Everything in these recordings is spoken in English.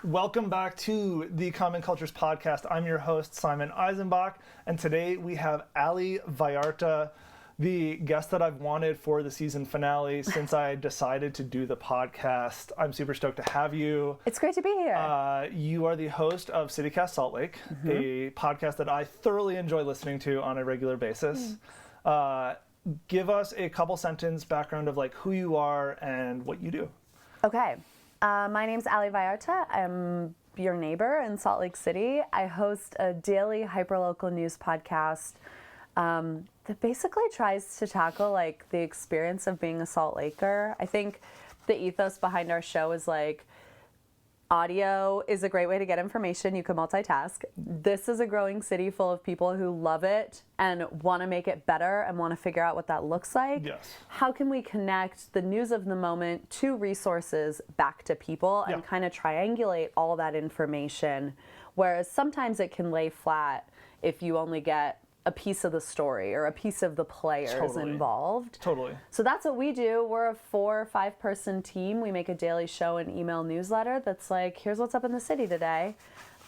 Welcome back to the Common Cultures Podcast. I'm your host, Simon Eisenbach, and today we have Ali Vallarta, the guest that I've wanted for the season finale since I decided to do the podcast. I'm super stoked to have you. It's great to be here. You are the host of Citycast Salt Lake, a podcast that I thoroughly enjoy listening to on a regular basis. Give us a couple sentence background of like who you are and what you do. Okay. My name's Ali Vallarta. I'm your neighbor in Salt Lake City. I host a daily hyperlocal news podcast that basically tries to tackle like the experience of being a Salt Laker. I think the ethos behind our show is like audio is a great way to get information. You can multitask. This is a growing city full of people who love it and want to make it better and want to figure out what that looks like. Yes. How can we connect the news of the moment to resources back to people and kind of triangulate all that information? Whereas sometimes it can lay flat if you only get a piece of the story or a piece of the players involved. Totally. So that's what we do. We're a 4 or 5 person team. We make a daily show and email newsletter that's like, here's what's up in the city today.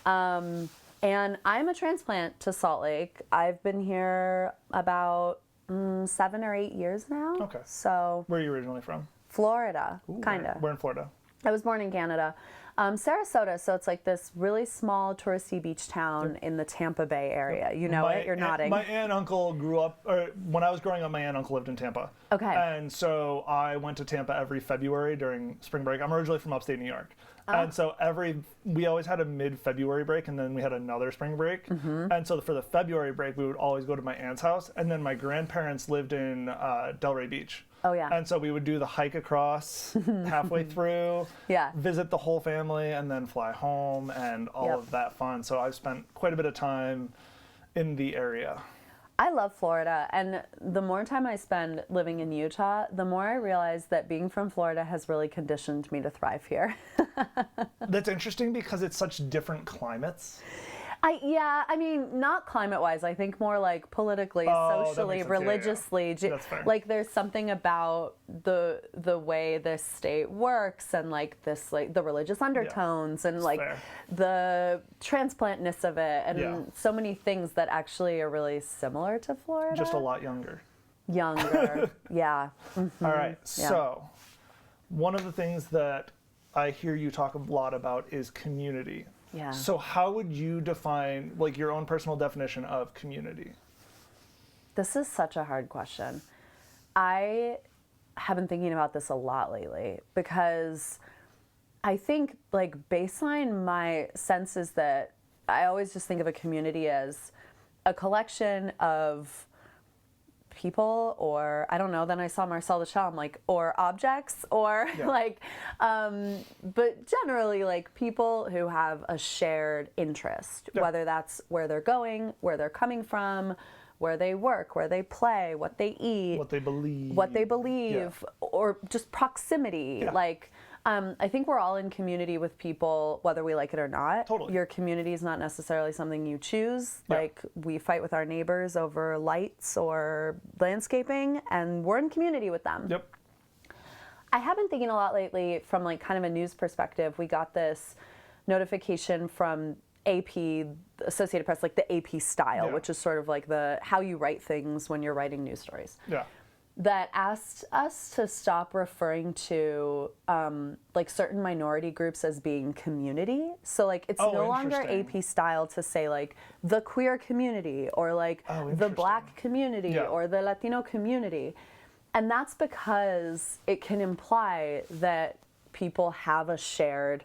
And I'm a transplant to Salt Lake. I've been here about 7 or 8 years now. Okay. So Where are you originally from? Florida, kind of. Where in Florida? I was born in Canada. Sarasota, so it's like this really small touristy beach town in the Tampa Bay area. You know it? You're nodding. My aunt and uncle grew up, or when I was growing up, my aunt and uncle lived in Tampa. Okay. And so I went to Tampa every February during spring break. I'm originally from upstate New York. And so we always had a mid-February break, and then we had another spring break. And so for the February break, we would always go to my aunt's house. And then my grandparents lived in Delray Beach. Oh, yeah. And so we would do the hike across halfway through, visit the whole family, and then fly home and all of that fun. So I've spent quite a bit of time in the area. I love Florida, and the more time I spend living in Utah, the more I realize that being from Florida has really conditioned me to thrive here. That's interesting because it's such different climates. I mean, not climate-wise. I think more like politically, socially, religiously. That's fair. Like, there's something about the way this state works, and like this, like the religious undertones, and like the transplantness of it, and so many things that actually are really similar to Florida. Just a lot younger. Younger, yeah. All right. So, one of the things that I hear you talk a lot about is community. Yeah. So how would you define like your own personal definition of community? This is such a hard question. I have been thinking about this a lot lately because I think like baseline my sense is that I always just think of a community as a collection of people, or I don't know, then I saw Marcel Duchamp, I'm like, or objects, or like, but generally like people who have a shared interest, whether that's where they're going, where they're coming from, where they work, where they play, what they eat, what they believe, or just proximity. Like, I think we're all in community with people, whether we like it or not. Totally. Your community is not necessarily something you choose. Like, we fight with our neighbors over lights or landscaping, and we're in community with them. Yep. I have been thinking a lot lately from like kind of a news perspective. We got this notification from AP, Associated Press, like the AP style, which is sort of like the how you write things when you're writing news stories. Yeah. That asked us to stop referring to like certain minority groups as being community. So like it's no longer AP style to say like the queer community or like the Black community or the Latino community. And that's because it can imply that people have a shared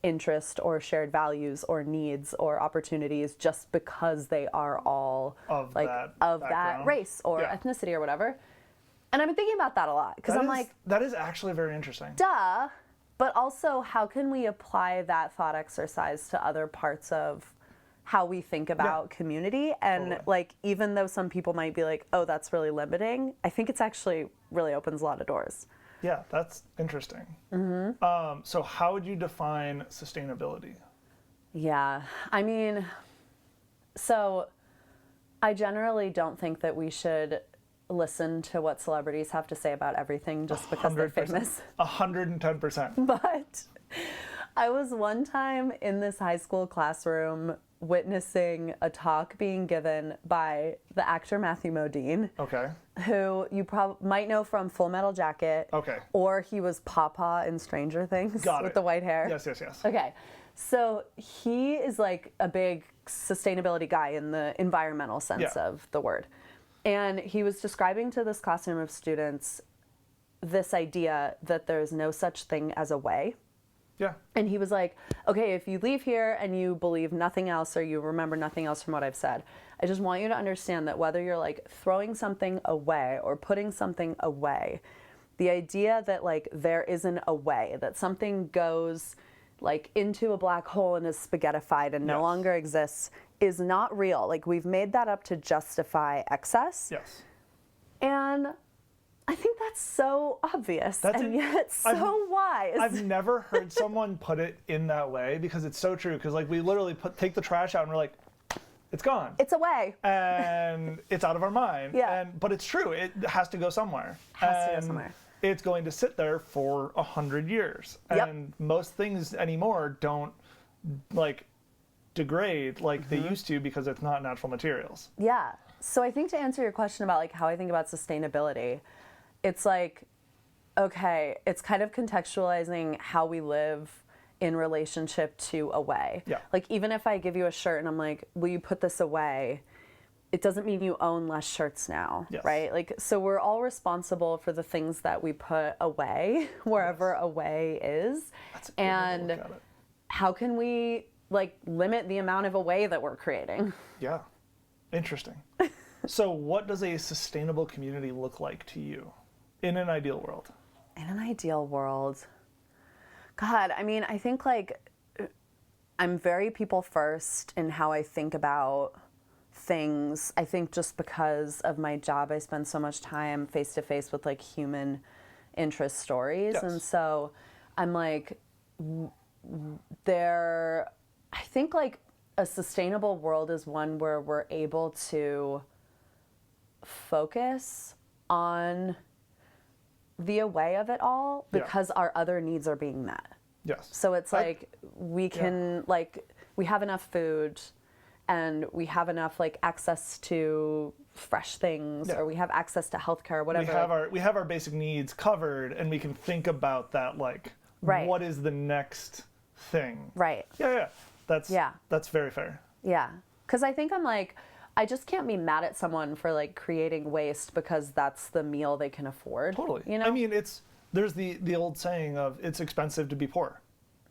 interest or shared values or needs or opportunities just because they are all of like that race or ethnicity or whatever. And I've been thinking about that a lot because I'm like, that is actually very interesting. Duh. But also, how can we apply that thought exercise to other parts of how we think about community? And like, even though some people might be like, oh, that's really limiting, I think it's actually really opens a lot of doors. Yeah, that's interesting. So how would you define sustainability? Yeah, I mean, so I generally don't think that we should listen to what celebrities have to say about everything just because they're famous. 110%. But I was one time in this high school classroom witnessing a talk being given by the actor Matthew Modine. Okay. Who you might know from Full Metal Jacket. Okay. Or he was Papa in Stranger Things with the white hair. Yes, yes, yes. Okay. So he is like a big sustainability guy in the environmental sense of the word. And he was describing to this classroom of students this idea that there's no such thing as a way. Yeah. And he was like, okay, if you leave here and you believe nothing else or you remember nothing else from what I've said, I just want you to understand that whether you're like throwing something away or putting something away, the idea that like there isn't a way, that something goes like into a black hole and is spaghettified and no longer exists is not real. Like we've made that up to justify excess. Yes. And I think that's so obvious and yet so wise. I've never heard someone put it in that way because it's so true. Because like we literally take the trash out and we're like, it's gone. It's away. And it's out of our mind. Yeah. But it's true. It has to go somewhere. It's going to sit there for 100 years. Yep. And most things anymore don't like degrade like they used to because it's not natural materials. Yeah. So I think to answer your question about like how I think about sustainability, it's like, okay, it's kind of contextualizing how we live in relationship to away. Yeah. Like even if I give you a shirt and I'm like, will you put this away? It doesn't mean you own less shirts now, right? Like, so we're all responsible for the things that we put away, wherever away is. That's a good way to look at it. How can we like limit the amount of away that we're creating? Yeah. Interesting. So what does a sustainable community look like to you in an ideal world? In an ideal world, God, I mean, I think like I'm very people first in how I think about things. I think just because of my job, I spend so much time face to face with like human interest stories. Yes. And so I'm like, I think like a sustainable world is one where we're able to focus on the away of it all because our other needs are being met. Yes. So it's like we can like we have enough food and we have enough like access to fresh things or we have access to healthcare or whatever. We have our basic needs covered and we can think about that like what is the next thing. Right. Yeah. That's very fair. Yeah. Cuz I think I'm like I just can't be mad at someone for like creating waste because that's the meal they can afford. Totally. You know? I mean, there's the old saying of it's expensive to be poor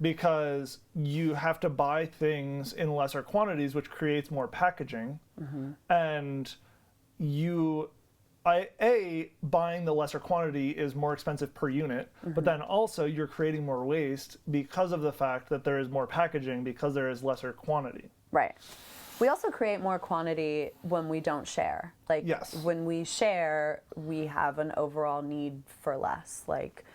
because you have to buy things in lesser quantities, which creates more packaging. And buying the lesser quantity is more expensive per unit, but then also you're creating more waste because of the fact that there is more packaging because there is lesser quantity. Right. We also create more quantity when we don't share. Like when we share, we have an overall need for less. Like,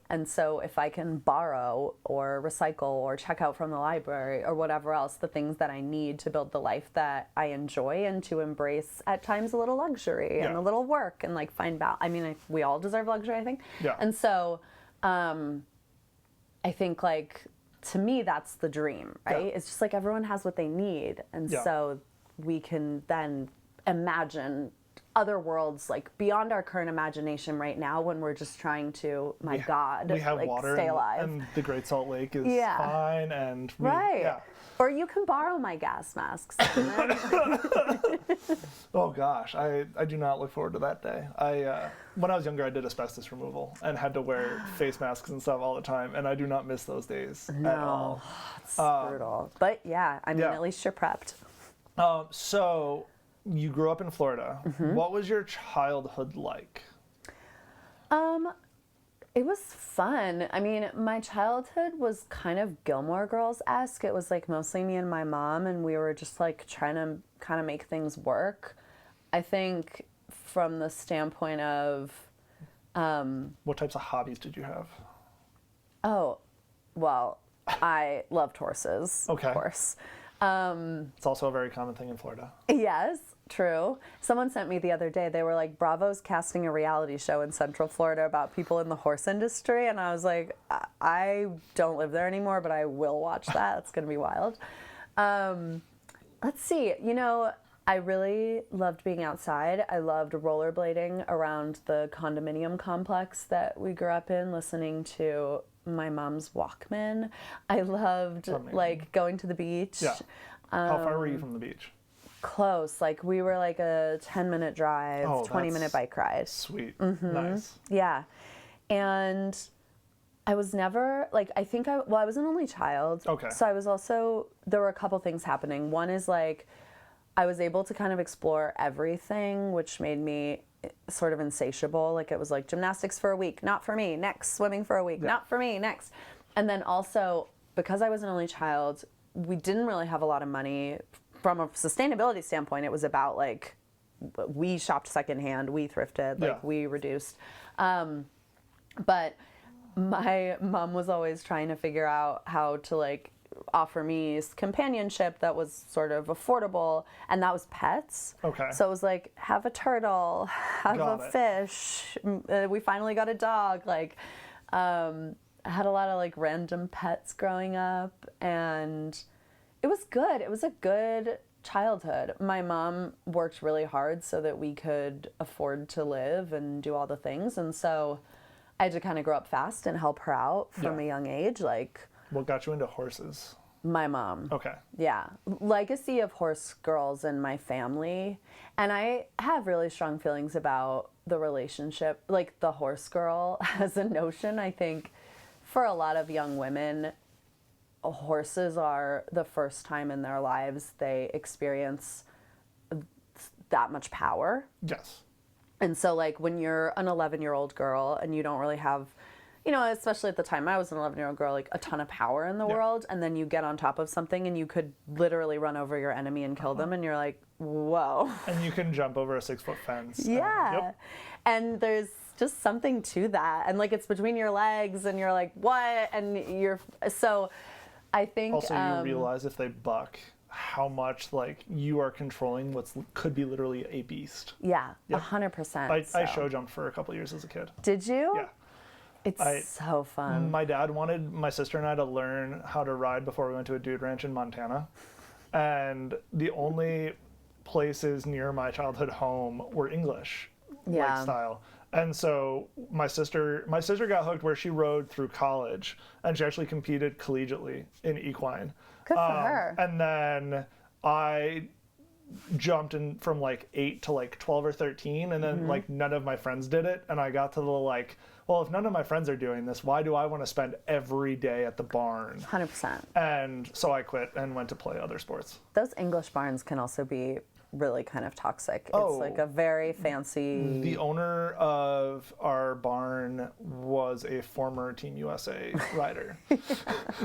and so if I can borrow or recycle or check out from the library or whatever else, the things that I need to build the life that I enjoy and to embrace at times a little luxury and a little work and like find balance. I mean, we all deserve luxury, I think. Yeah. And so I think like, to me, that's the dream, right? It's just like everyone has what they need. And so we can then imagine other worlds like beyond our current imagination right now when we're just trying to, we have like, water stay alive. And the Great Salt Lake is fine. And Or you can borrow my gas masks. Oh gosh, I do not look forward to that day. When I was younger, I did asbestos removal and had to wear face masks and stuff all the time, and I do not miss those days at all. It's brutal. But yeah, I mean, at least you're prepped. So you grew up in Florida. What was your childhood like? It was fun. I mean, my childhood was kind of Gilmore Girls-esque. It was like mostly me and my mom, and we were just like trying to kind of make things work. I think from the standpoint of... what types of hobbies did you have? Oh, well, I loved horses, of course. It's also a very common thing in Florida. Yes. True. Someone sent me the other day, they were like, Bravo's casting a reality show in Central Florida about people in the horse industry. And I was like, I don't live there anymore, but I will watch that. It's going to be wild. Let's see. You know, I really loved being outside. I loved rollerblading around the condominium complex that we grew up in, listening to my mom's Walkman. I loved like going to the beach. Yeah. How far were you from the beach? Close. Like we were like a 10-minute drive, 20-minute bike ride. Sweet. Nice. Yeah. And I was never like, I was an only child. Okay. So I was also, there were a couple things happening. One is like, I was able to kind of explore everything, which made me sort of insatiable. Like it was like gymnastics for a week, not for me. Next, swimming for a week, not for me. Next. And then also, because I was an only child, we didn't really have a lot of money. From a sustainability standpoint, it was about like, we shopped secondhand, we thrifted, like we reduced. But my mom was always trying to figure out how to like offer me companionship that was sort of affordable, and that was pets. Okay. So it was like, have a turtle, have a fish. We finally got a dog. Like, I had a lot of like random pets growing up, and it was good. It was a good childhood. My mom worked really hard so that we could afford to live and do all the things, and so I had to kind of grow up fast and help her out from a young age. Like, what got you into horses? My mom. Okay. Yeah. Legacy of horse girls in my family. And I have really strong feelings about the relationship, like the horse girl as a notion. I think for a lot of young women, horses are the first time in their lives they experience that much power. Yes. And so like when you're an 11-year-old girl and you don't really have, you know, especially at the time I was an 11-year-old girl, like a ton of power in the world, and then you get on top of something and you could literally run over your enemy and kill them, and you're like, whoa. And you can jump over a 6-foot fence. Yeah. And there's just something to that. And like it's between your legs and you're like, what? And you're, so I think. Also, you realize if they buck, how much like you are controlling what could be literally a beast. Yeah, 100%. I show jumped for a couple years as a kid. Did you? Yeah. It's so fun. My dad wanted my sister and I to learn how to ride before we went to a dude ranch in Montana. And the only places near my childhood home were English like style. And so my sister got hooked where she rode through college, and she actually competed collegiately in equine. Good for her. And then I jumped in from like 8 to like 12 or 13, and then like none of my friends did it, and I got to the like, well, if none of my friends are doing this, why do I want to spend every day at the barn? 100%. And so I quit and went to play other sports. Those English barns can also be really kind of toxic. It's like a very fancy. The owner of our barn was a former Team USA rider.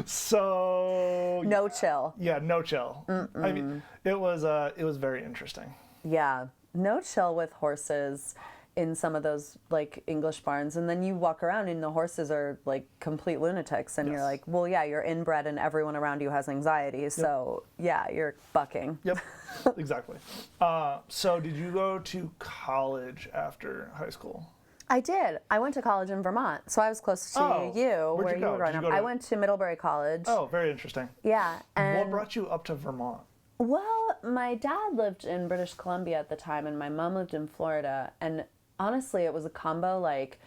So no chill. Yeah, no chill. I mean, it was very interesting. Yeah, no chill with horses in some of those like English barns, and then you walk around and the horses are like complete lunatics, and you're like, well, yeah, you're inbred and everyone around you has anxiety, so yeah, you're bucking. Yep, exactly. So did you go to college after high school? I did. I went to college in Vermont, so I was close to you, where you were growing up. I went to Middlebury College. Oh, very interesting. Yeah. And what brought you up to Vermont? Well, my dad lived in British Columbia at the time, and my mom lived in Florida, and honestly, it was a combo. Like,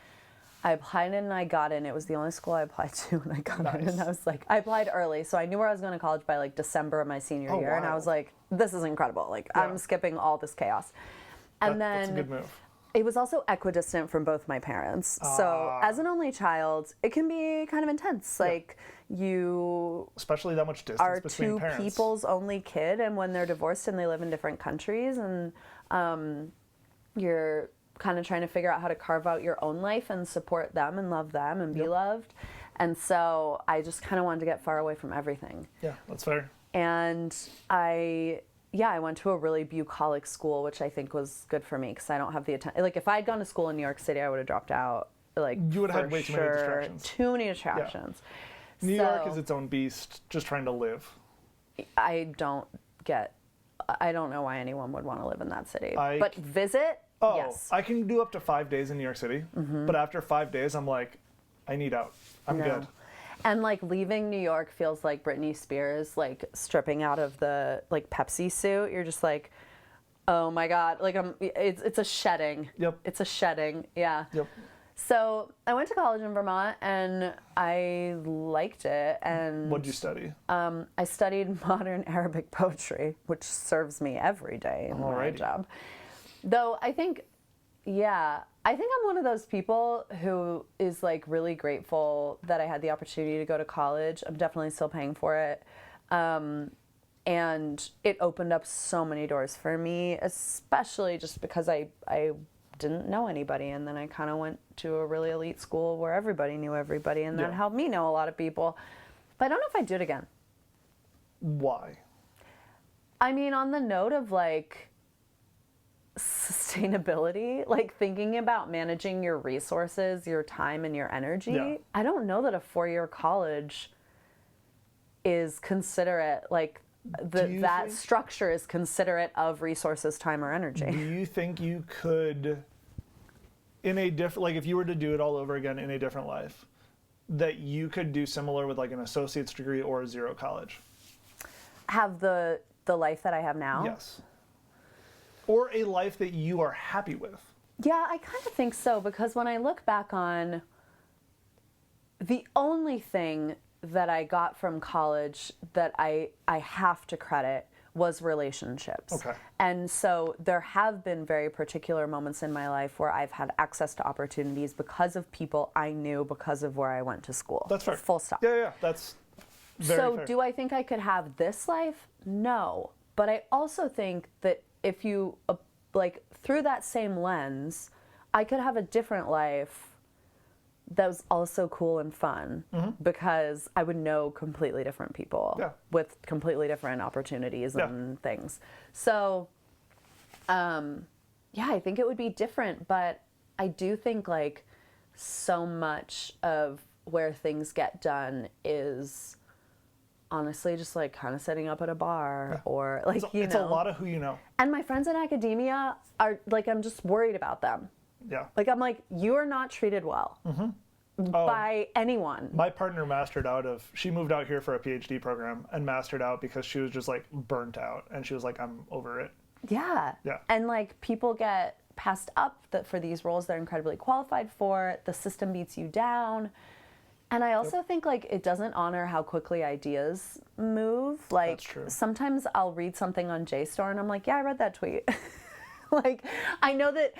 I applied in and I got in. It was the only school I applied to, and I got in. And I was like, I applied early, so I knew where I was going to college by like December of my senior year. Wow. And I was like, this is incredible. Like, I'm skipping all this chaos. And that's a good move. It was also equidistant from both my parents. So as an only child, it can be kind of intense. Like you, especially that much distance are between two parents. people's only kid, and when they're divorced and they live in different countries, and you're kind of trying to figure out how to carve out your own life and support them and love them and be loved. And so I just kind of wanted to get far away from everything. Yeah, that's fair. And I went to a really bucolic school, which I think was good for me because I don't have the attention. Like if I had gone to school in New York City, I would have dropped out. Like you would have had way too many distractions. Too many distractions. Yeah. New York is its own beast, just trying to live. I don't get I don't know why anyone would want to live in that city. I But visit, Oh, yes. I can do up to 5 days in New York City, but after 5 days, I'm like, I need out. I'm No. good. And like leaving New York feels like Britney Spears like stripping out of the like Pepsi suit. You're just like, oh my God, like it's a shedding. Yep. It's a shedding. Yeah. Yep. So I went to college in Vermont and I liked it. And What'd you study? I studied modern Arabic poetry, which serves me every day in my Alrighty. job. Though I think, yeah, I think I'm one of those people who is like really grateful that I had the opportunity to go to college. I'm definitely still paying for it. And it opened up so many doors for me, especially just because I didn't know anybody. And then I kind of went to a really elite school where everybody knew everybody, and that Yeah. helped me know a lot of people. But I don't know if I'd do it again. Why? I mean, on the note of like sustainability, like thinking about managing your resources, your time, and your energy, Yeah. I don't know that a 4-year college is considerate, like Do you that think- structure is considerate of resources, time, or Do energy. you think you could, in a different, like if you were to do it all over again in a different life, that you could do similar with like an associate's degree or zero college? Have the life that I have now? Yes. Or a life that you are happy with? Yeah, I kind of think so, because when I look back on the only thing that I got from college that I have to credit was relationships. Okay. And so there have been very particular moments in my life where I've had access to opportunities because of people I knew because of where I went to school. That's fair. Full stop. Yeah, that's very So fair. do I think I could have this life? No. But I also think that if you, like, through that same lens, I could have a different life that was also cool and fun, because I would know completely different people Yeah. with completely different opportunities Yeah. and things. So, yeah, I think it would be different, but I do think like so much of where things get done is honestly just like kind of setting up at a bar or like, It's a lot of who you know. And my friends in academia are like, I'm just worried about them. Yeah. Like, I'm like, you are not treated well by anyone. My partner mastered out of, she moved out here for a PhD program and mastered out because she was just like burnt out. And she was like, I'm over it. Yeah. Yeah. And like, people get passed up that for these roles they're incredibly qualified for. The system beats you down. And I also think like it doesn't honor how quickly ideas move. Like That's true. sometimes I'll read something on JSTOR and I'm like, yeah, I read that tweet. Like, I know that,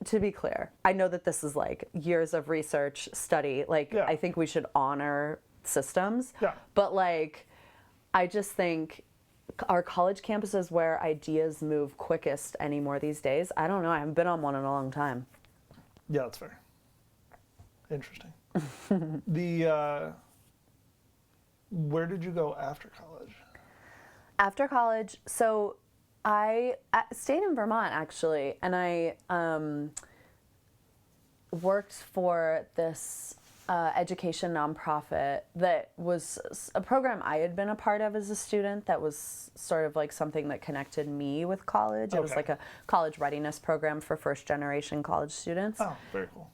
to be clear, I know that this is like years of research, study. Like, Yeah. I think we should honor systems. Yeah. But like, I just think our college campuses where ideas move quickest anymore these days, I don't know. I haven't been on one in a long time. Yeah, that's fair. Interesting. Where did you go after college? After college, so I stayed in Vermont actually, and I worked for this education nonprofit that was a program I had been a part of as a student that was sort of like something that connected me with college. It was Okay. like a college readiness program for first generation college students. Oh, very cool.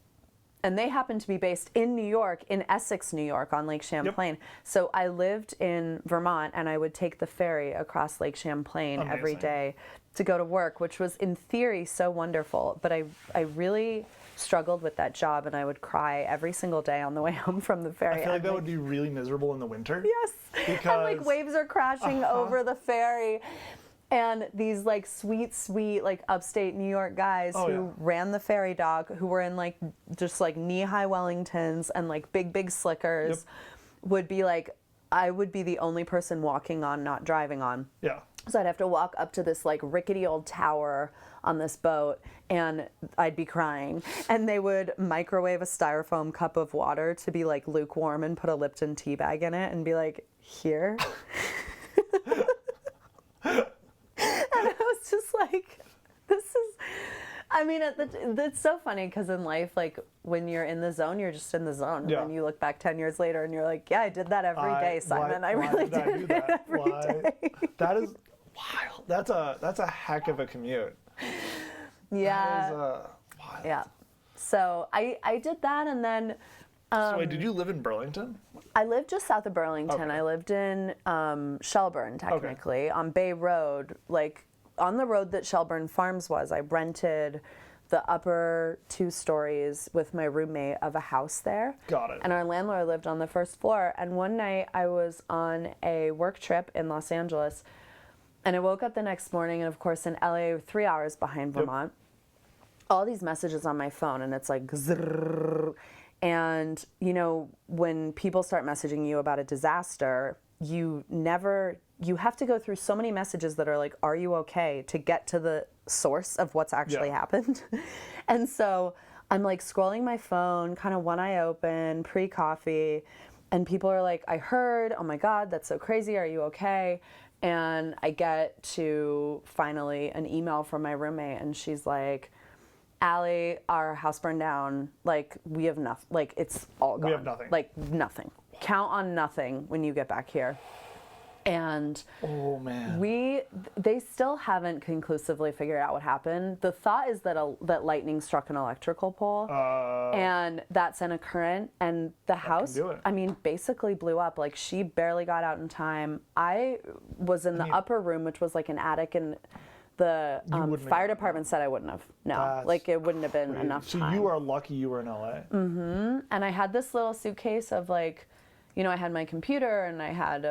And they happened to be based in New York, in Essex, New York, on Lake Champlain. So I lived in Vermont, and I would take the ferry across Lake Champlain every Amazing. day to go to work, which was in theory so wonderful. But I really struggled with that job, and I would cry every single day on the way home from the ferry. I feel like I'm that would be really miserable in the winter. yes. And like Because- waves are crashing over the ferry. And these like sweet, like upstate New York guys Oh, who yeah. ran the ferry dock, who were in like just like knee-high Wellingtons and like big slickers, would be like, I would be the only person walking on, not driving on. Yeah. So I'd have to walk up to this like rickety old tower on this boat, and I'd be crying. And they would microwave a styrofoam cup of water to be like lukewarm and put a Lipton tea bag in it and be like, here. And I was just like, this is, I mean, it's so funny because in life, like when you're in the zone, you're just in the zone. Yeah. And then you look back 10 years later and you're like, yeah, I did that every day, Simon. I really did I do did it that? every day. That is, Wild. That's a heck of a commute. Yeah. That is, wild. Yeah. So I did that, and then So wait, did you live in Burlington? I lived just south of Burlington. Okay. I lived in Shelburne, technically, on Bay Road. Like, on the road that Shelburne Farms was, I rented the upper 2 stories with my roommate of a house there. Got it. And our landlord lived on the first floor. And one night I was on a work trip in Los Angeles, and I woke up the next morning, and of course in LA, 3 hours behind Vermont, all these messages on my phone, and it's like zrrr. And, you know, when people start messaging you about a disaster, you have to go through so many messages that are like, are you okay, to get to the source of what's actually happened. And so I'm like scrolling my phone, kind of one eye open, pre-coffee, and people are like, I heard, oh my God, that's so crazy, are you okay? And I get to finally an email from my roommate, and she's like, Allie, our house burned down. Like, we have nothing. Like, it's all gone. We have nothing. Like, nothing. Count on nothing when you get back here. And oh man, they still haven't conclusively figured out what happened. The thought is that that lightning struck an electrical pole, and that sent a current, and the house, I mean, basically blew up. Like, she barely got out in time. I was in the upper room, which was like an attic, and the fire department said I wouldn't have. No, like, it wouldn't have been enough time. So you are lucky you were in LA. Mm-hmm. And I had this little suitcase of, like, you know, I had my computer, and I had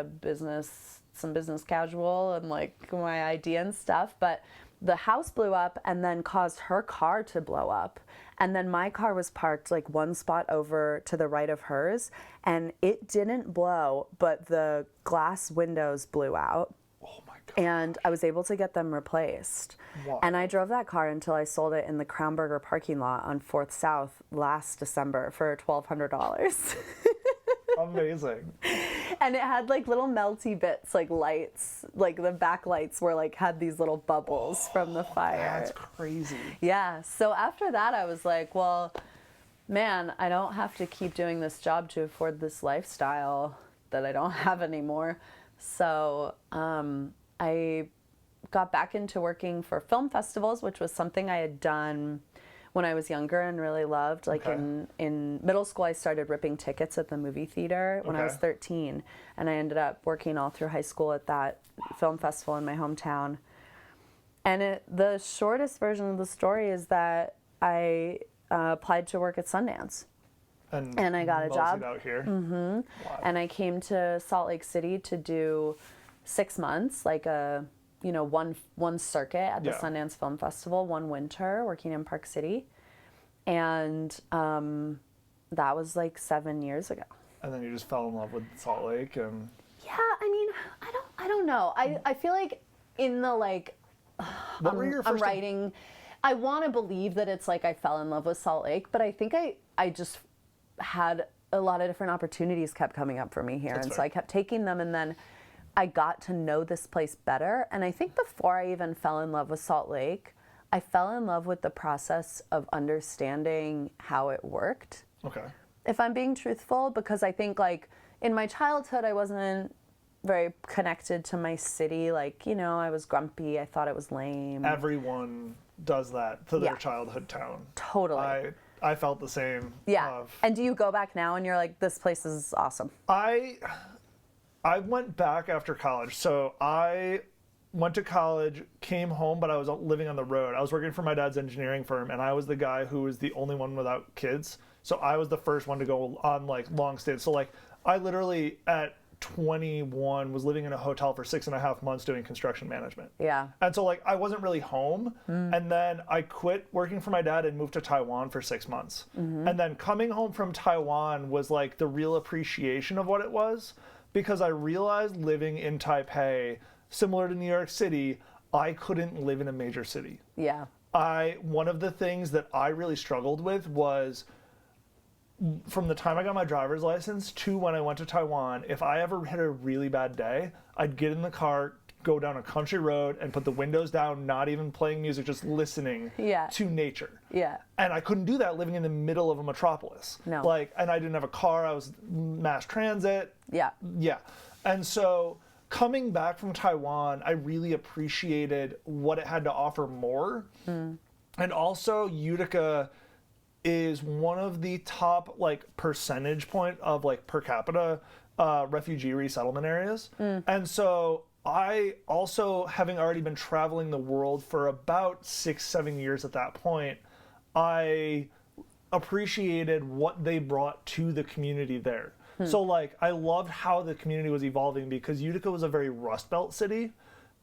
some business casual, and like my ID and stuff, but the house blew up and then caused her car to blow up. And then my car was parked like one spot over to the right of hers, and it didn't blow, but the glass windows blew out. Oh my God. And I was able to get them replaced. Wow. And I drove that car until I sold it in the Crown Burger parking lot on 4th South last December for $1,200. Amazing. And it had like little melty bits, like lights, like the backlights were like, had these little bubbles from the fire. That's crazy. Yeah. So after that, I was like, well, man, I don't have to keep doing this job to afford this lifestyle that I don't have anymore. So I got back into working for film festivals, which was something I had done when I was younger and really loved. Like, in middle school, I started ripping tickets at the movie theater when I was 13. And I ended up working all through high school at that film festival in my hometown. And the shortest version of the story is that I applied to work at Sundance. And I got a job out here. Mm-hmm. Wow. And I came to Salt Lake City to do 6 months, like one circuit at the Sundance Film Festival, one winter working in Park City. And that was like 7 years ago. And then you just fell in love with Salt Lake, and yeah, I mean, I don't know. I feel like in the like what were your first I'm writing, I want to believe that it's like I fell in love with Salt Lake, but I think I just had a lot of different opportunities kept coming up for me here. That's and fair. So I kept taking them, and then I got to know this place better. And I think before I even fell in love with Salt Lake, I fell in love with the process of understanding how it worked. Okay. If I'm being truthful, because I think like in my childhood, I wasn't very connected to my city. Like, you know, I was grumpy. I thought it was lame. Everyone does that to their childhood town. Totally. I felt the same. Yeah. And do you go back now and you're like, this place is awesome? I went back after college. So I went to college, came home, but I was living on the road. I was working for my dad's engineering firm, and I was the guy who was the only one without kids. So I was the first one to go on like long stays. So like I literally at 21 was living in a hotel for 6.5 months doing construction management. Yeah. And so like I wasn't really home. And then I quit working for my dad and moved to Taiwan for 6 months. And then coming home from Taiwan was like the real appreciation of what it was, because I realized living in Taipei, similar to New York City, I couldn't live in a major city. Yeah. One of the things that I really struggled with was from the time I got my driver's license to when I went to Taiwan, if I ever had a really bad day, I'd get in the car, go down a country road, and put the windows down, not even playing music, just listening to nature. Yeah. And I couldn't do that living in the middle of a metropolis. No. Like, and I didn't have a car, I was mass transit. Yeah. Yeah. And so coming back from Taiwan, I really appreciated what it had to offer more. And also Utica is one of the top like percentage point of like per capita refugee resettlement areas. And so I also, having already been traveling the world for about 6-7 years at that point, I appreciated what they brought to the community there. So like I loved how the community was evolving, because Utica was a very Rust Belt city,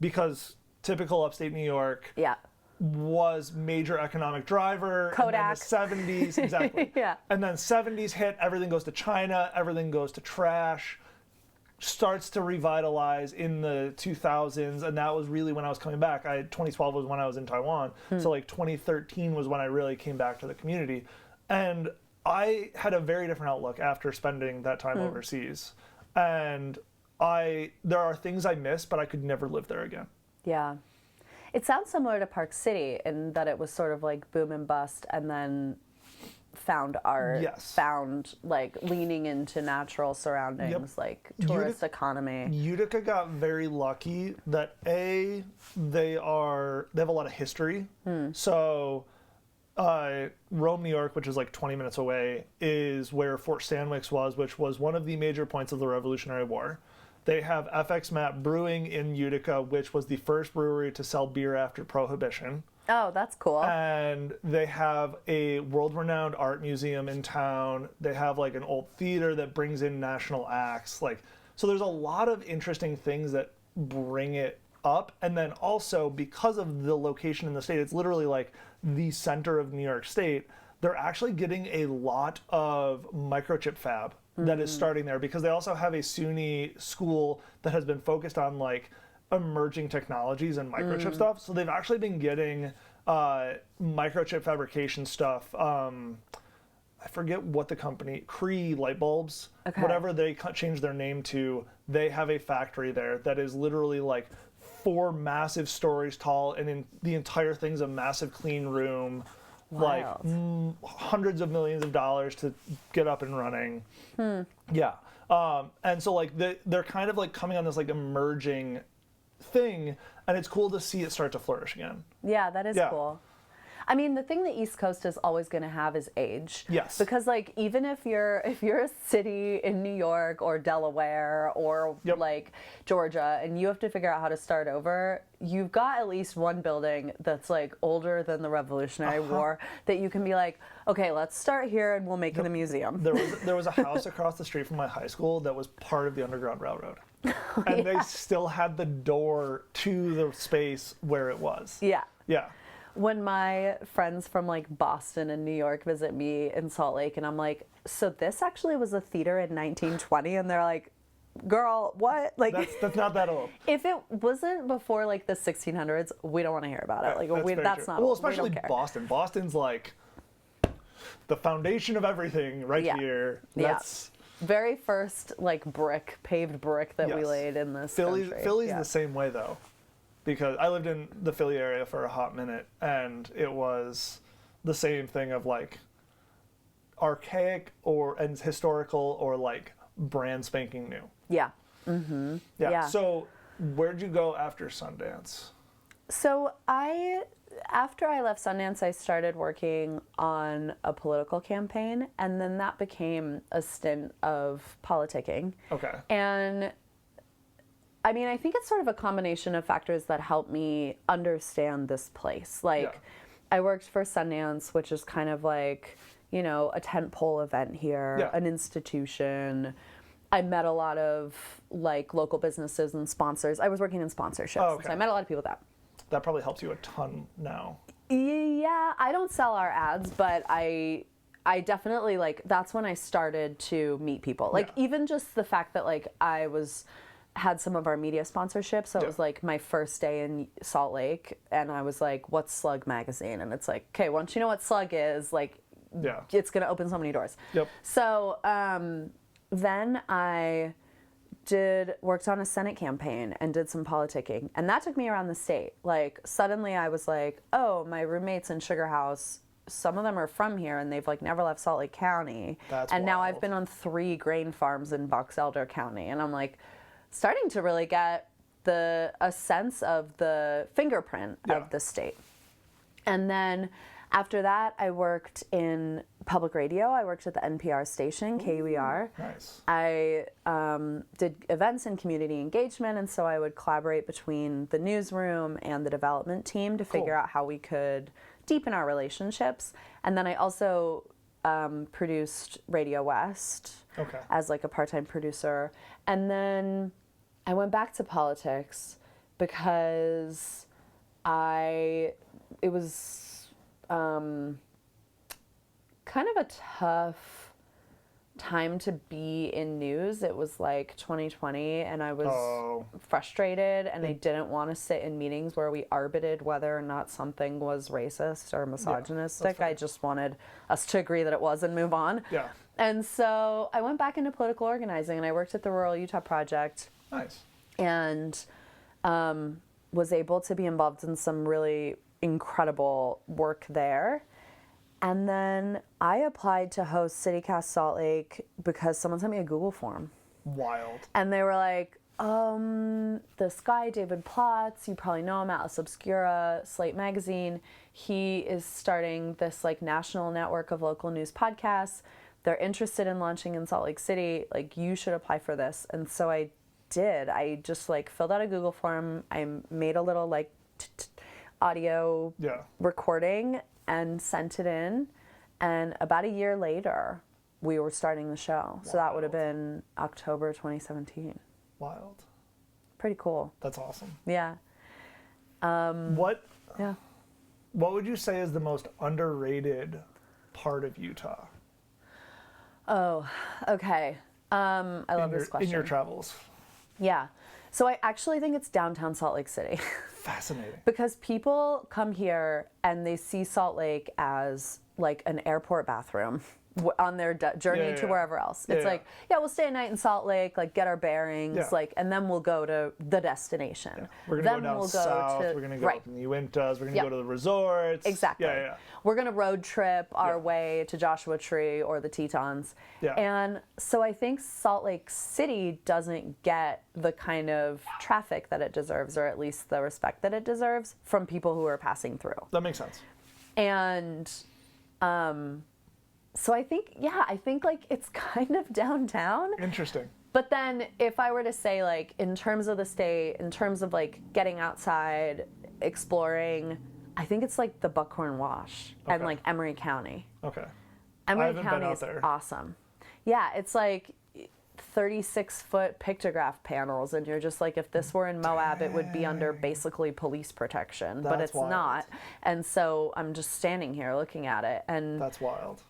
because typical upstate New York was major economic driver. Kodak. And then the 70s, exactly. And then 70s hit, everything goes to China, everything goes to trash, starts to revitalize in the 2000s, and that was really when I was coming back. 2012 was when I was in Taiwan, so like 2013 was when I really came back to the community. And I had a very different outlook after spending that time overseas. And there are things I miss, but I could never live there again. Yeah. It sounds similar to Park City in that it was sort of like boom and bust, and then found art, found like leaning into natural surroundings, like tourist economy. Utica got very lucky that they have a lot of history. So Rome, New York, which is like 20 minutes away, is where Fort Stanwix was, which was one of the major points of the Revolutionary War. They have FX Map Brewing in Utica, which was the first brewery to sell beer after Prohibition. Oh, that's cool. And they have a world-renowned art museum in town. They have like an old theater that brings in national acts. Like, so there's a lot of interesting things that bring it up. And then also, because of the location in the state, it's literally like the center of New York State. They're actually getting a lot of microchip fab that is starting there, because they also have a SUNY school that has been focused on like emerging technologies and microchip stuff. So they've actually been getting microchip fabrication stuff. I forget what the company, Cree light bulbs, whatever they changed their name to, they have a factory there that is literally like 4 massive stories tall, and in the entire thing's a massive clean room. Wild. Like hundreds of millions of dollars to get up and running. Yeah. And so like they're kind of like coming on this like emerging thing, and it's cool to see it start to flourish again. Yeah, that is cool. I mean, the thing the East Coast is always going to have is age. Yes. Because like even if you're a city in New York or Delaware or like Georgia, and you have to figure out how to start over, you've got at least one building that's like older than the Revolutionary War that you can be like, okay, let's start here and we'll make it a museum. There was a house across the street from my high school that was part of the Underground Railroad. And they still had the door to the space where it was. Yeah. When my friends from like Boston and New York visit me in Salt Lake, and I'm like, so this actually was a theater in 1920, and they're like, girl, what? Like, that's not that old. If it wasn't before like the 1600s, we don't want to hear about it. Like, that's not. Well, especially Boston. Boston's like the foundation of everything here. That's very first like paved brick that we laid in this country. Philly's the same way though. Because I lived in the Philly area for a hot minute, and it was the same thing of like archaic and historical, or like brand spanking new. Yeah. So where'd you go after Sundance? So after I left Sundance, I started working on a political campaign, and then that became a stint of politicking. Okay. And I mean, I think it's sort of a combination of factors that help me understand this place. Like, I worked for Sundance, which is kind of like, you know, a tentpole event here, an institution. I met a lot of like local businesses and sponsors. I was working in sponsorships, so I met a lot of people that. That probably helps you a ton now. Yeah, I don't sell our ads, but I definitely like, that's when I started to meet people. Like even just the fact that like had some of our media sponsorships. So it was like my first day in Salt Lake, and I was like, what's Slug Magazine? And it's like, okay, once you know what Slug is, like, it's going to open so many doors. So then I worked on a Senate campaign and did some politicking, and that took me around the state. Like suddenly I was like, oh, my roommates in Sugar House, some of them are from here and they've like never left Salt Lake County. And now I've been on 3 grain farms in Box Elder County, and I'm like, starting to really get a sense of the fingerprint of the state. And then after that, I worked in public radio. I worked at the NPR station, KUER. Nice. I did events and community engagement, and so I would collaborate between the newsroom and the development team to figure out how we could deepen our relationships. And then I also produced Radio West as like a part-time producer. And then I went back to politics because it was kind of a tough time to be in news. It was like 2020 and I was frustrated and I didn't want to sit in meetings where we arbitrated whether or not something was racist or misogynistic. I just wanted us to agree that it was and move on. Yeah. And so I went back into political organizing and I worked at the Rural Utah Project. Nice. And was able to be involved in some really incredible work there. And then I applied to host Citycast Salt Lake because someone sent me a Google form. Wild. And they were like, this guy, David Plotz, you probably know him, Atlas Obscura, Slate Magazine. He is starting this like national network of local news podcasts. They're interested in launching in Salt Lake City. Like, you should apply for this. And so I did. I just like filled out a Google form. I made a little like audio recording and sent it in. And about a year later, we were starting the show. So that would have been October 2017. Wild. Pretty cool. That's awesome. Yeah. What would you say is the most underrated part of Utah? Oh, okay. I love this question. In your travels. Yeah. So I actually think it's downtown Salt Lake City. Fascinating. Because people come here and they see Salt Lake as like an airport bathroom on their journey to wherever else. It's like, we'll stay a night in Salt Lake, like get our bearings, like, and then we'll go to the destination. Yeah. We're gonna go down south. We're gonna go to the Uintas. We're gonna go to the resorts. Exactly. Yeah. We're gonna road trip our way to Joshua Tree or the Tetons. Yeah. And so I think Salt Lake City doesn't get the kind of traffic that it deserves, or at least the respect that it deserves from people who are passing through. That makes sense. And so I think like it's kind of downtown. Interesting. But then if I were to say like in terms of the state, in terms of like getting outside, exploring, I think it's like the Buckhorn Wash and like Emery County. Okay. Emery County is awesome. Yeah, it's like 36-foot pictograph panels, and you're just like, if this were in Moab, it would be under basically police protection, but it's not. And so I'm just standing here looking at it, and that's wild.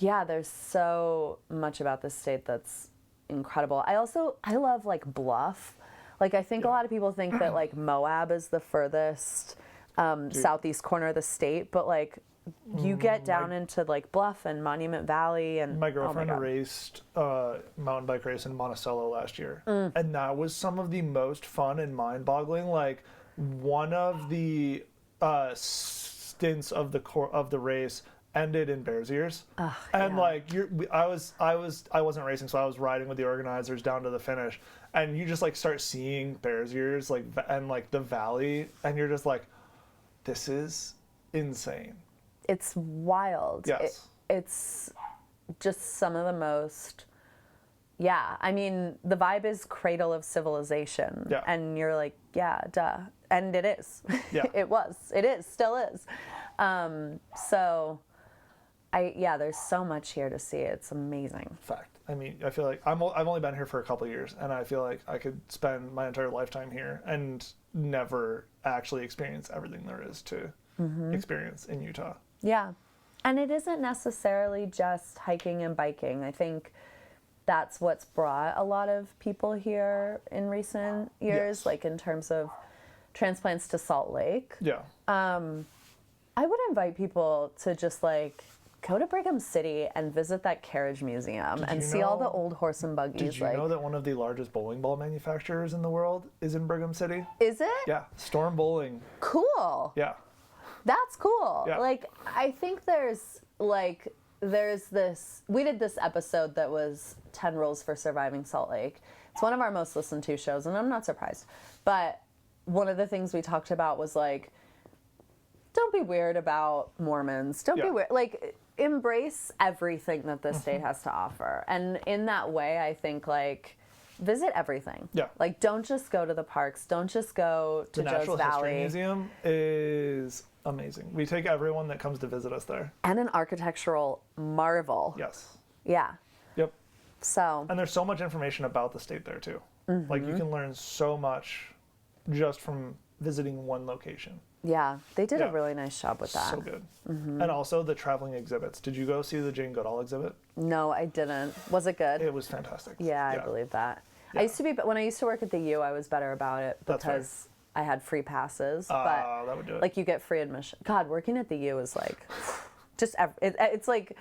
Yeah, there's so much about this state that's incredible. I love like Bluff. Like I think a lot of people think that like Moab is the furthest southeast corner of the state, but like you get down into like Bluff and Monument Valley, and my girlfriend raced mountain bike race in Monticello last year, and that was some of the most fun and mind-boggling. Like one of the stints of the race ended in Bears Ears, and like I wasn't racing, so I was riding with the organizers down to the finish, and you just like start seeing Bears Ears like and like the valley, and you're just like, this is insane. It's wild. Yes. It's just some of the most, I mean, the vibe is cradle of civilization. Yeah. And you're like, yeah, duh. And it is. Yeah. It is, still is. So, there's so much here to see. It's amazing. Fact. I mean, I feel like I've only been here for a couple of years, and I feel like I could spend my entire lifetime here and never actually experience everything there is to experience in Utah. Yeah. And it isn't necessarily just hiking and biking. I think that's what's brought a lot of people here in recent years, like in terms of transplants to Salt Lake. Yeah. I would invite people to just like go to Brigham City and visit that carriage museum and see all the old horse and buggies. Did you know that one of the largest bowling ball manufacturers in the world is in Brigham City? Is it? Yeah. Storm Bowling. Cool. Yeah. That's cool. Yeah. Like, I think there's this, we did this episode that was 10 Rules for Surviving Salt Lake, It's one of our most listened to shows, and I'm not surprised. But one of the things we talked about was like, don't be weird about Mormons. Don't be weird. Like, embrace everything that this state has to offer. And in that way, I think, like, visit everything. Yeah. Like, don't just go to the parks. Don't just go to The Joe's Natural Valley. History Museum is amazing. We take everyone that comes to visit us there. And an architectural marvel. Yes. Yeah. Yep. So. And there's so much information about the state there, too. Like, you can learn so much just from visiting one location. Yeah, they did a really nice job with that. So good. And also the traveling exhibits. Did you go see the Jane Goodall exhibit? No, I didn't. Was it good? It was fantastic. Yeah, I believe that. Yeah. When I used to work at the U, I was better about it because I had free passes. But that would do it. like, you get free admission. God, working at the U is like, just it's like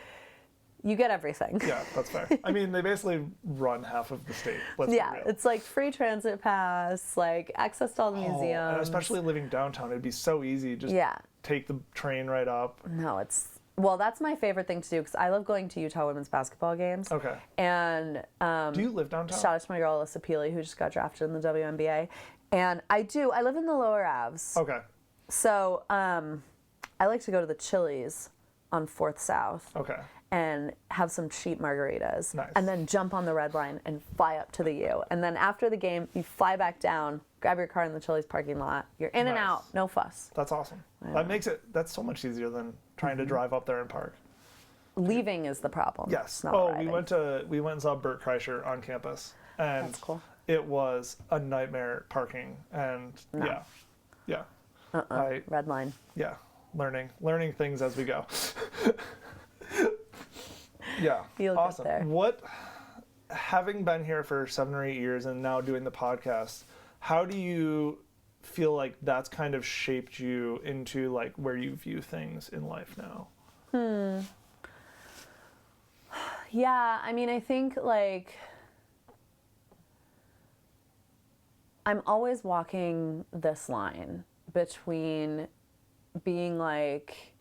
you get everything. Yeah, that's fair. I mean, they basically run half of the state. Let's be real. It's like free transit pass, like access to all the museums. And especially living downtown, it'd be so easy. Just take the train right up. No, that's my favorite thing to do because I love going to Utah women's basketball games. Okay. And do you live downtown? Shout out to my girl Alyssa Peely, who just got drafted in the WNBA. And I live in the lower Avs. Okay. So I like to go to the Chili's on 4th South. Okay. And have some cheap margaritas. Nice. And then jump on the red line and fly up to the U. And then after the game, you fly back down, grab your car in the Chili's parking lot. You're in and out, no fuss. That's awesome. That's so much easier than trying to drive up there and park. Leaving is the problem. Yes. Not arriving. we went and saw Bert Kreischer on campus. And That's cool. It was a nightmare parking. And yeah. Red line. Yeah. Learning things as we go. Yeah. You'll awesome. get there. What, having been here for 7 or 8 years and now doing the podcast, how do you feel like that's kind of shaped you into like where you view things in life now? Yeah, I mean, I think like I'm always walking this line between being like,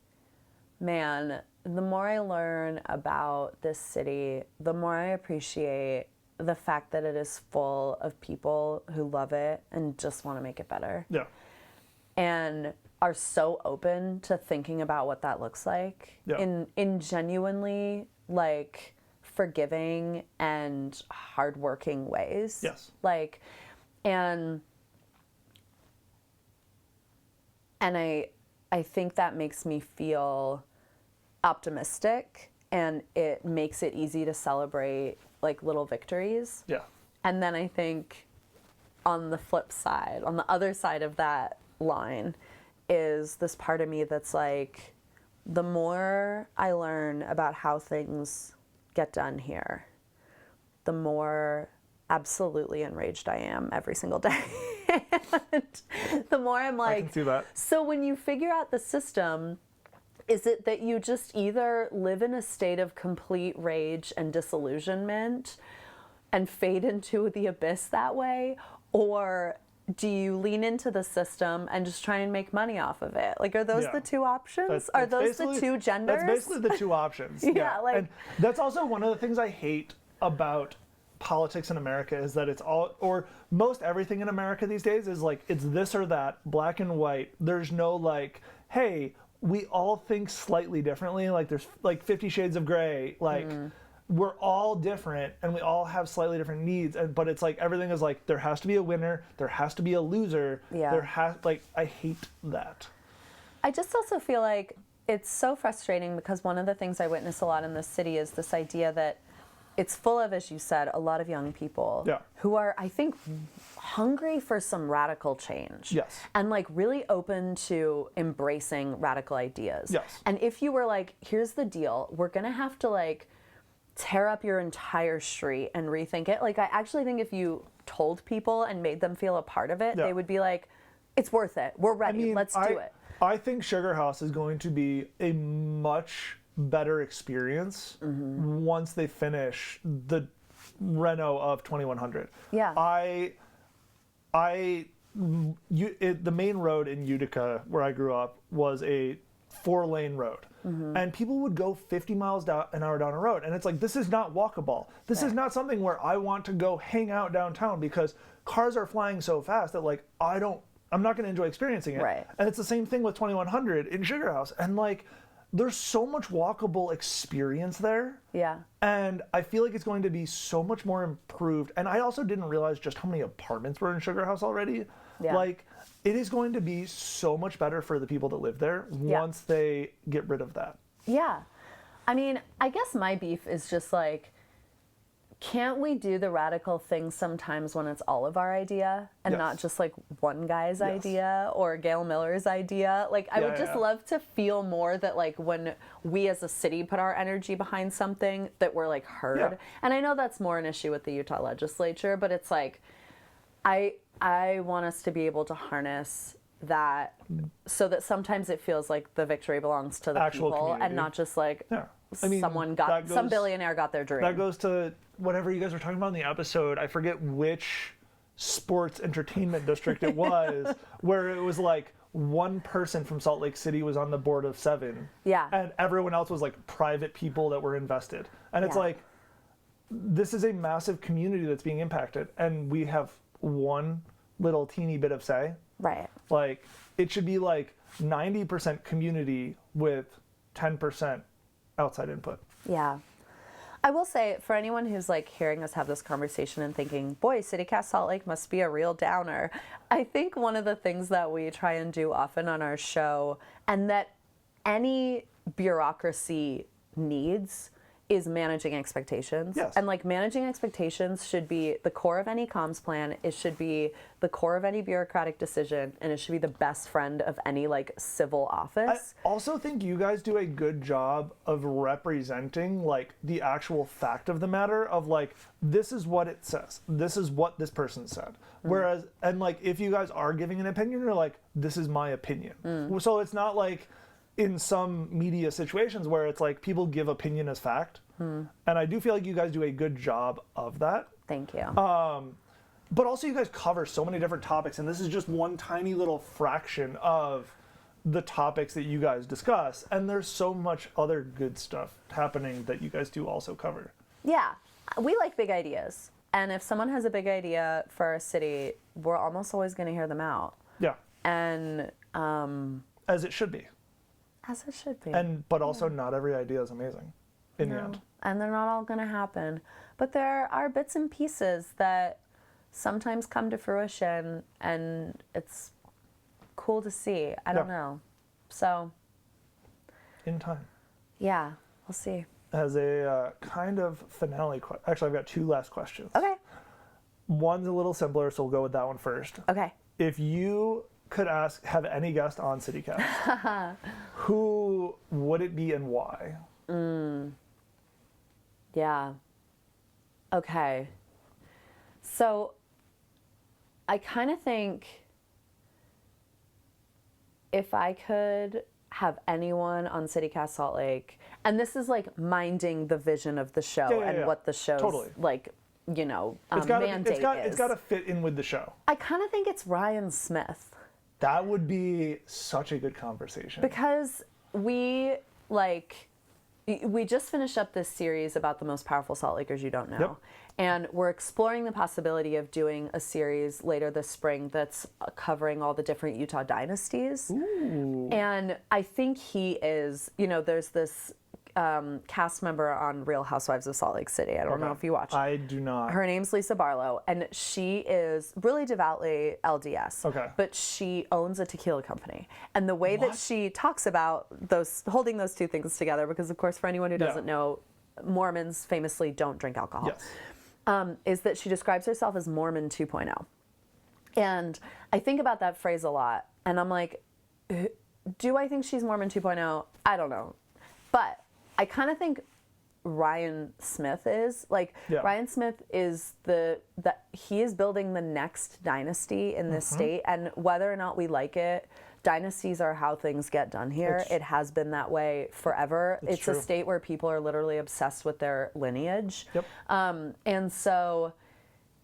man, the more I learn about this city, the more I appreciate the fact that it is full of people who love it and just want to make it better. Yeah. And are so open to thinking about what that looks like in genuinely like forgiving and hardworking ways. Yes. Like, and I think that makes me feel optimistic, and it makes it easy to celebrate like little victories. Yeah. And then I think on the flip side, on the other side of that line, is this part of me that's like, the more I learn about how things get done here, the more absolutely enraged I am every single day. And the more I'm like, I can see that. So when you figure out the system, is it that you just either live in a state of complete rage and disillusionment and fade into the abyss that way? Or do you lean into the system and just try and make money off of it? Like, are those the two options? Are those the two genders? That's basically the two options. Yeah, like, and that's also one of the things I hate about politics in America is that it's all, or most everything in America these days is like, it's this or that, black and white. There's no like, hey, we all think slightly differently. Like there's like 50 Shades of Grey. Like we're all different and we all have slightly different needs. But it's like everything is like, there has to be a winner. There has to be a loser. Yeah. I hate that. I just also feel like it's so frustrating because one of the things I witness a lot in this city is this idea that it's full of, as you said, a lot of young people who are, I think, hungry for some radical change. Yes. And like really open to embracing radical ideas. Yes. And if you were like, here's the deal, we're going to have to like tear up your entire street and rethink it. Like, I actually think if you told people and made them feel a part of it, they would be like, it's worth it. We're ready. Let's do it. I think Sugar House is going to be a much better experience once they finish the reno of 2100. Yeah. The main road in Utica where I grew up was a 4-lane road. and people would go 50 miles an hour down a road. And it's like, this is not walkable. This is not something where I want to go hang out downtown because cars are flying so fast that like, I'm not going to enjoy experiencing it. Right. And it's the same thing with 2100 in Sugar House. And like, there's so much walkable experience there. Yeah. And I feel like it's going to be so much more improved. And I also didn't realize just how many apartments were in Sugar House already. Yeah. Like, it is going to be so much better for the people that live there once they get rid of that. Yeah. I mean, I guess my beef is just like, can't we do the radical thing sometimes when it's all of our idea and not just like one guy's idea or Gail Miller's idea? Like, I would just love to feel more that like when we as a city put our energy behind something that we're like heard. Yeah. And I know that's more an issue with the Utah legislature, but it's like, I want us to be able to harness that so that sometimes it feels like the victory belongs to the actual people community. And not just like I mean, some billionaire got their dream. That goes to whatever you guys were talking about in the episode. I forget which sports entertainment district it was, where it was like one person from Salt Lake City was on the board of 7. Yeah. And everyone else was like private people that were invested. And it's like, this is a massive community that's being impacted. And we have one little teeny bit of say. Right. Like, it should be like 90% community with 10% outside input. Yeah. I will say, for anyone who's like hearing us have this conversation and thinking, boy, Citycast Salt Lake must be a real downer. I think one of the things that we try and do often on our show, and that any bureaucracy needs, is managing expectations. Yes. And like managing expectations should be the core of any comms plan. It should be the core of any bureaucratic decision, and it should be the best friend of any like civil office. I also think you guys do a good job of representing like the actual fact of the matter of like, this is what it says. This is what this person said. Whereas, and like, if you guys are giving an opinion, you're like, this is my opinion. So it's not like in some media situations where it's like people give opinion as fact. And I do feel like you guys do a good job of that. Thank you. But also you guys cover so many different topics, and this is just one tiny little fraction of the topics that you guys discuss. And there's so much other good stuff happening that you guys do also cover. Yeah, we like big ideas. And if someone has a big idea for our city, we're almost always going to hear them out. Yeah. And as it should be. As it should be. But also not every idea is amazing in the end. And they're not all going to happen. But there are bits and pieces that sometimes come to fruition, and it's cool to see. I don't know. So. In time. Yeah, we'll see. As a kind of finale question. Actually, I've got 2 last questions. Okay. One's a little simpler, so we'll go with that one first. Okay. If you could have any guest on Citycast, who would it be and why? Yeah. Okay. So I kind of think if I could have anyone on Citycast Salt Lake, and this is like minding the vision of the show and what the show's like, you know, mandate is. It's got to fit in with the show. I kind of think it's Ryan Smith. That would be such a good conversation. Because we just finished up this series about the most powerful Salt Lakers you don't know. Yep. And we're exploring the possibility of doing a series later this spring that's covering all the different Utah dynasties. Ooh. And I think he is, you know, there's this cast member on Real Housewives of Salt Lake City. I don't know if you watch. I do not. Her name's Lisa Barlow, and she is really devoutly LDS. Okay. But she owns a tequila company. And the way that she talks about holding those two things together, because of course, for anyone who doesn't know, Mormons famously don't drink alcohol. Yes. Is that she describes herself as Mormon 2.0. And I think about that phrase a lot, and I'm like, do I think she's Mormon 2.0? I don't know. But I kind of think Ryan Smith is. Ryan Smith is he is building the next dynasty in this state, and whether or not we like it, dynasties are how things get done here. It has been that way forever. It's a state where people are literally obsessed with their lineage. Yep. And so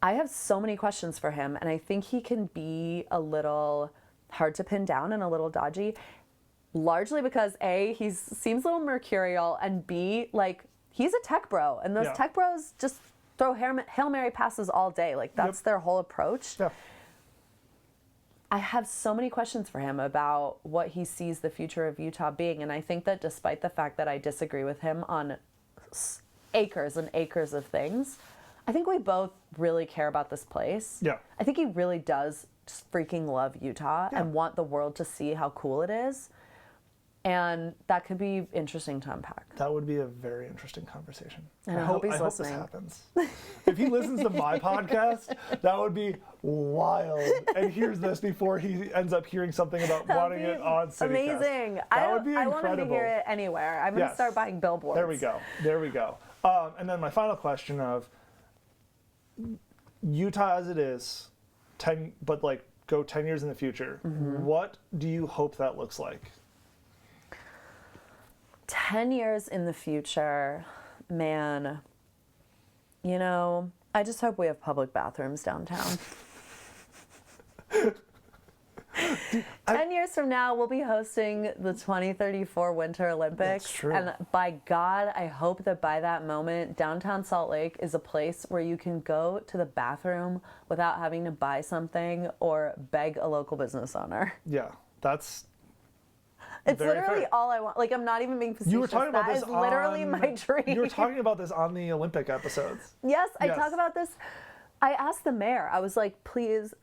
I have so many questions for him, and I think he can be a little hard to pin down and a little dodgy. largely because A, he seems a little mercurial, and B, like, he's a tech bro, and those tech bros just throw Hail Mary passes all day. Like, that's their whole approach. Yeah. I have so many questions for him about what he sees the future of Utah being, and I think that despite the fact that I disagree with him on acres and acres of things, I think we both really care about this place. Yeah. I think he really does just freaking love Utah and want the world to see how cool it is. And that could be interesting to unpack. That would be a very interesting conversation. And I hope he's this listening. happens. If he listens to my podcast, that would be wild. And hears this before he ends up hearing something about wanting it on Citycast. Amazing. That would be I incredible. want him to hear it anywhere. I'm going to start buying billboards. There we go. And then my final question of Utah as it is, go 10 years in the future. What do you hope that looks like? 10 years in the future, man, I just hope we have public bathrooms downtown. 10 years from now, we'll be hosting the 2034 Winter Olympics. That's true. And by God, I hope that by that moment, downtown Salt Lake is a place where you can go to the bathroom without having to buy something or beg a local business owner. Yeah, that's... It's literally all I want. Like, I'm not even being facetious. You were talking about this literally my dream. You were talking about this on the Olympic episodes. Yes, I talk about this. I asked the mayor. I was like, please,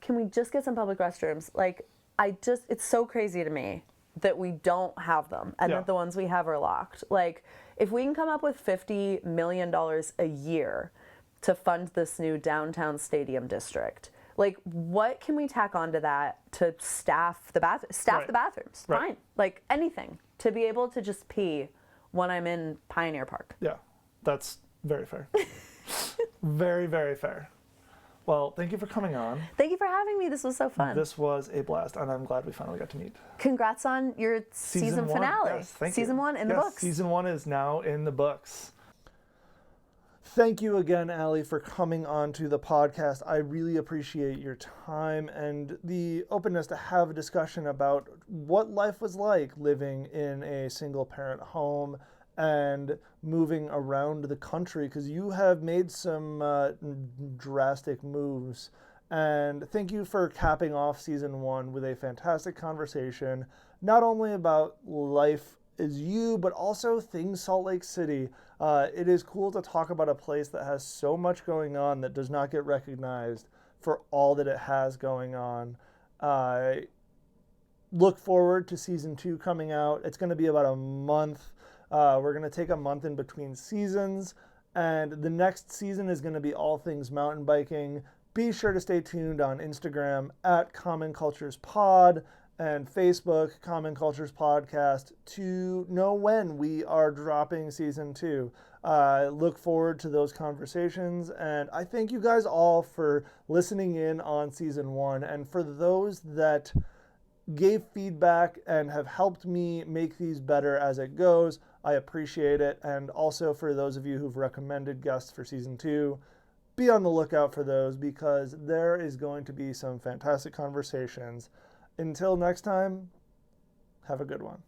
can we just get some public restrooms? Like, it's so crazy to me that we don't have them and that the ones we have are locked. Like, if we can come up with $50 million a year to fund this new downtown stadium district, like, what can we tack onto that to staff the bathrooms? Right. Fine. Like, anything to be able to just pee when I'm in Pioneer Park. Yeah, that's very fair. Very, very fair. Well, thank you for coming on. Thank you for having me. This was so fun. This was a blast, and I'm glad we finally got to meet. Congrats on your season finale. Yes, thank you. Season 1 in the books. Season 1 is now in the books. Thank you again, Allie, for coming on to the podcast. I really appreciate your time and the openness to have a discussion about what life was like living in a single-parent home and moving around the country, because you have made some drastic moves. And thank you for capping off season 1 with a fantastic conversation, not only about life as you, but also things Salt Lake City. It is cool to talk about a place that has so much going on that does not get recognized for all that it has going on. Look forward to season 2 coming out. It's going to be about a month. We're going to take a month in between seasons, and the next season is going to be all things mountain biking. Be sure to stay tuned on Instagram at Common Cultures Pod and Facebook, Common Cultures Podcast, to know when we are dropping season 2. Look forward to those conversations, and I thank you guys all for listening in on season 1, and for those that gave feedback and have helped me make these better as it goes, I appreciate it. And also for those of you who've recommended guests for season 2, be on the lookout for those, because there is going to be some fantastic conversations. Until next time, have a good one.